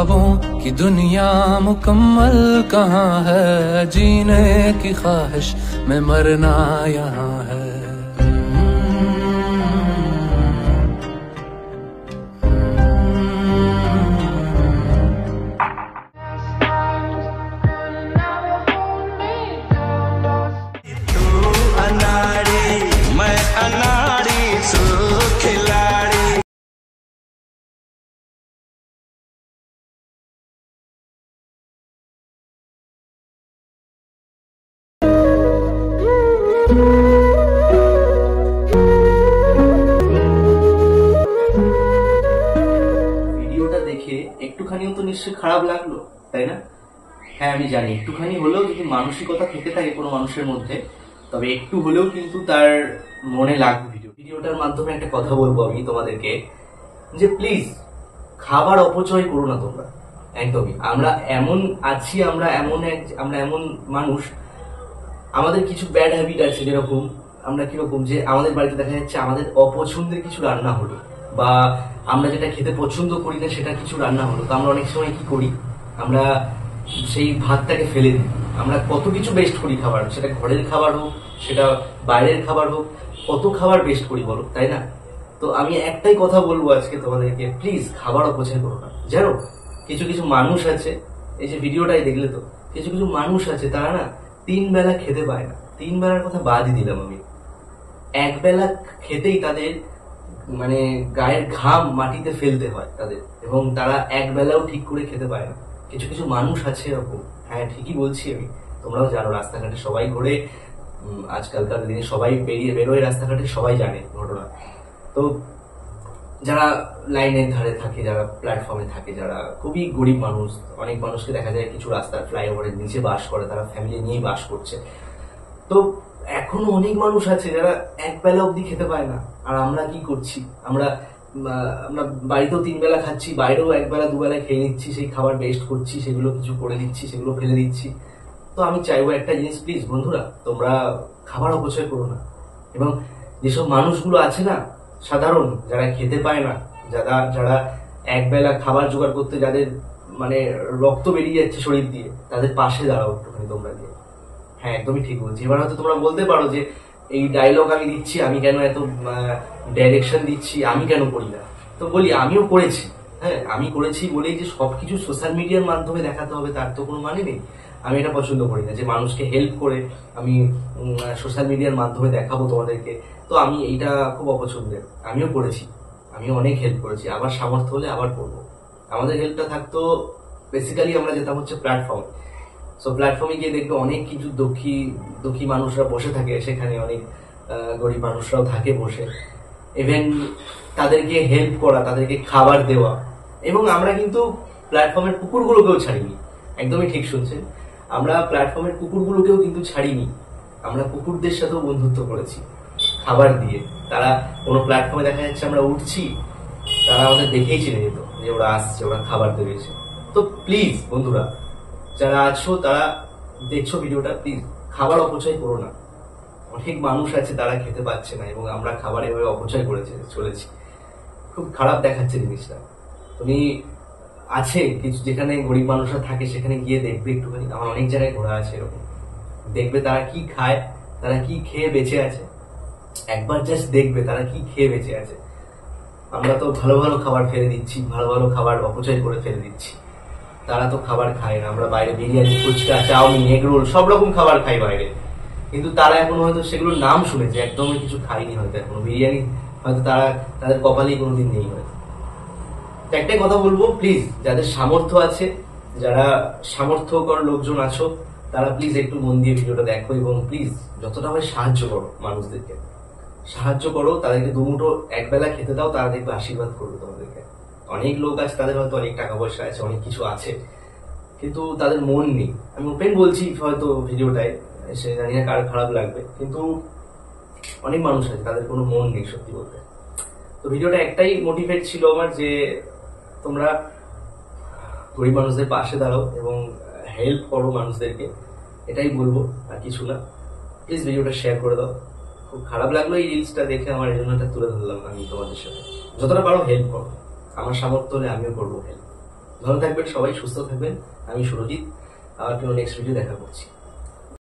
ख्वाबों की दुनिया मुकम्मल कहाँ है, जीने की ख्वाहिश में मरना यहाँ है। ভিডিওটা দেখে একটুখানিও তো নিশ্চয়ই খারাপ লাগলো, তাই না? হ্যাঁ আমি জানি, একটুখানি হলেও যদি মানসিকতা থেকে থাকে কোনো মানুষের মধ্যে, তবে একটু হলেও কিন্তু তার মনে লাগবে। ভিডিওটার মাধ্যমে একটা কথা বলবো আমি তোমাদেরকে, যে প্লিজ খাবার অপচয় করো না তোমরা, একদমই। আমরা এমন আছি, আমরা এমন মানুষ, আমাদের কিছু ব্যাড হ্যাবিট আছে। যেরকম আমরা কিরকম, যে আমাদের বাড়িতে দেখা যাচ্ছে আমাদের অপছন্দের কিছু রান্না হলো, বা আমরা যেটা খেতে পছন্দ করি না সেটা কিছু রান্না হলো, তো আমরা অনেক সময় কি করি, আমরা সেই ভাতটাকে ফেলে দিই। আমরা কত কিছু বেস্ট করি খাবার, সেটা ঘরের খাবার হোক, সেটা বাইরের খাবার হোক, কত খাবার বেস্ট করি বলো, তাই না? তো আমি একটাই কথা বলবো আজকে তোমাদেরকে, প্লিজ খাবার অপচয় করো না। জানো কিছু কিছু মানুষ আছে, এই যে ভিডিওটাই দেখলে তো, কিছু কিছু মানুষ আছে তারা না 3 বেলা খেতে পায় না। 3 বেলার কথা বাদই দিলাম আমি, 1 বেলা খেতেই তাদের মানে গায়ের ঘাম মাটিতে ফেলতে হয় তাদের, এবং তারা 1 বেলাও ঠিক করে খেতে পায় না। কিছু কিছু মানুষ আছে এরকম, হ্যাঁ ঠিকই বলছি আমি। তোমরাও জানো, রাস্তাঘাটে সবাই ঘুরে, আজকালকার দিনে সবাই বেরোয় রাস্তাঘাটে, সবাই জানে ঘটনা। তো যারা লাইনের ধারে থাকে, যারা প্ল্যাটফর্মে থাকে, যারা খুবই গরিব মানুষ, অনেক মানুষকে দেখা যায় কিছু রাস্তার ফ্লাইওভারের নিচে বাস করে, তারা ফ্যামিলি নিয়েই বাস করছে। তো এখনো অনেক মানুষ আছে যারা 1 বেলা অবধি খেতে পায় না। আর আমরা কি করছি, আমরা বাড়িতেও 3 বেলা খাচ্ছি, বাইরেও 1 বেলা 2 বেলা খেয়ে নিচ্ছি, সেই খাবার বেস্ট করছি, সেগুলো কিছু করে দিচ্ছি, সেগুলো ফেলে দিচ্ছি। তো আমি চাইবো একটা জিনিস, প্লিজ বন্ধুরা, তোমরা খাবার অপচয় করো না। এবং যেসব মানুষগুলো আছে না সাধারণ, যারা খেতে পায় না, যারা 1 বেলা খাবার জোগাড় করতে, যাদের মানে রক্ত বেরিয়ে যাচ্ছে শরীর দিয়ে, তাদের পাশে দাঁড়াও একটুখানি তোমরা গিয়ে। হ্যাঁ একদমই ঠিক বলছি। এবার হয়তো তোমরা বলতে পারো যে এই ডায়লগ আমি দিচ্ছি, আমি কেন এত ডাইরেকশন দিচ্ছি, আমি কেন করি না? তো বলি, আমিও করেছি। হ্যাঁ আমি করেছি বলেই যে সবকিছু সোশ্যাল মিডিয়ার মাধ্যমে দেখাতে হবে তার তো কোনো মানে নেই। আমি এটা পছন্দ করি না যে মানুষকে হেল্প করে আমি সোশ্যাল মিডিয়ার মাধ্যমে দেখাবো তোমাদেরকে। তো আমি এইটা খুব অপছন্দের। আমিও করেছি, আমিও অনেক হেল্প করেছি, আবার সামর্থ্য হলে আবার করবো। আমাদের হেল্পটা থাকতো বেসিক্যালি, আমরা যেতাম হচ্ছে প্ল্যাটফর্ম। সো প্ল্যাটফর্মে গিয়ে দেখবে অনেক কিছু দুঃখী মানুষরা বসে থাকে, সেখানে অনেক গরিব মানুষরাও থাকে বসে। ইভেন তাদেরকে হেল্প করা, তাদেরকে খাবার দেওয়া। এবং আমরা কিন্তু প্ল্যাটফর্মের কুকুরগুলোকেও ছাড়িনি, একদমই ঠিক শুনছেন, আমরা প্ল্যাটফর্মের কুকুরগুলোকেও কিন্তু ছাড়িনি। আমরা কুকুরদের সাথেও বন্ধুত্ব করেছি খাবার দিয়ে। তারা কোনো প্ল্যাটফর্মে দেখা যাচ্ছে আমরা উঠছি, তারা আমাদের দেখেই চিনে যেত যে ওরা আসছে, ওরা খাবার দেবে এসে। তো প্লিজ বন্ধুরা যারা আছো, তারা দেখছো ভিডিওটা, প্লিজ খাবার অপচয় করো না। অনেক মানুষ আছে তারা খেতে পাচ্ছে না, এবং আমরা খাবার এভাবে অপচয় চলেছি। খুব খারাপ দেখাচ্ছে জিনিসটা। তুমি আছে কিছু যেখানে গরিব মানুষরা থাকে, সেখানে গিয়ে দেখবে একটুখানি। আমার অনেক জায়গায় ঘোরা আছে এরকম, দেখবে তারা কি খায়, তারা কি খেয়ে বেঁচে আছে। একবার জাস্ট দেখবে তারা কি খেয়ে বেঁচে আছে। আমরা তো ভালো ভালো খাবার ফেলে দিচ্ছি, ভালো ভালো খাবার অপচয় করে ফেলে দিচ্ছি। তারা তো খাবার খায় না। আমরা বাইরে biryani, phuchka, chowmein, egg roll, সব রকম খাবার খাই বাইরে, কিন্তু তারা এখনো হয়তো সেগুলোর নাম শুনেছে, একদমই কিছু খাইনি হয়তো এখনো। বিরিয়ানি হয়তো তাদের কপালেই কোনোদিন নেই হয়তো। তো একটাই কথা বলবো, প্লিজ যাদের সামর্থ্য আছে, যারা সামর্থ্যকর লোকজন আছো, তারা প্লিজ একটু মন দিয়ে ভিডিওটা দেখো, এবং প্লিজ যতটা হয় সাহায্য করো মানুষদেরকে। সাহায্য করো, তাদেরকে দুমুঠো 1 বেলা খেতে দাও, তারা দেখবে আশীর্বাদ করবে তোমাদেরকে। অনেক লোক আছে, তাদের হয়তো অনেক টাকা পয়সা আছে, অনেক কিছু আছে, কিন্তু তাদের মন নেই। আমি ওপেন বলছি হয়তো ভিডিওটায়, সে জানি না কার খারাপ লাগবে, কিন্তু অনেক মানুষ আছে তাদের কোনো মন নেই সত্যি বলতে। তো ভিডিওটা একটাই মোটিভেট ছিল আমার, যে তোমরা গরিব মানুষদের পাশে দাঁড়াও এবং হেল্প করো মানুষদেরকে, এটাই বলবো, আর কিছু না। প্লিজ ভিডিওটা শেয়ার করে দাও। খুব খারাপ লাগলো এই রিলসটা দেখে, আমার এই জন্য এটা তুলে ধরলাম আমি তোমাদের সাথে। যতটা পারো হেল্প করো, আমার সামর্থ্য হলে আমিও করবো হেল্প। ভালো থাকবেন সবাই, সুস্থ থাকবেন। আমি সুরজিৎ, আবার কোনো নেক্সট ভিডিও দেখা করছি।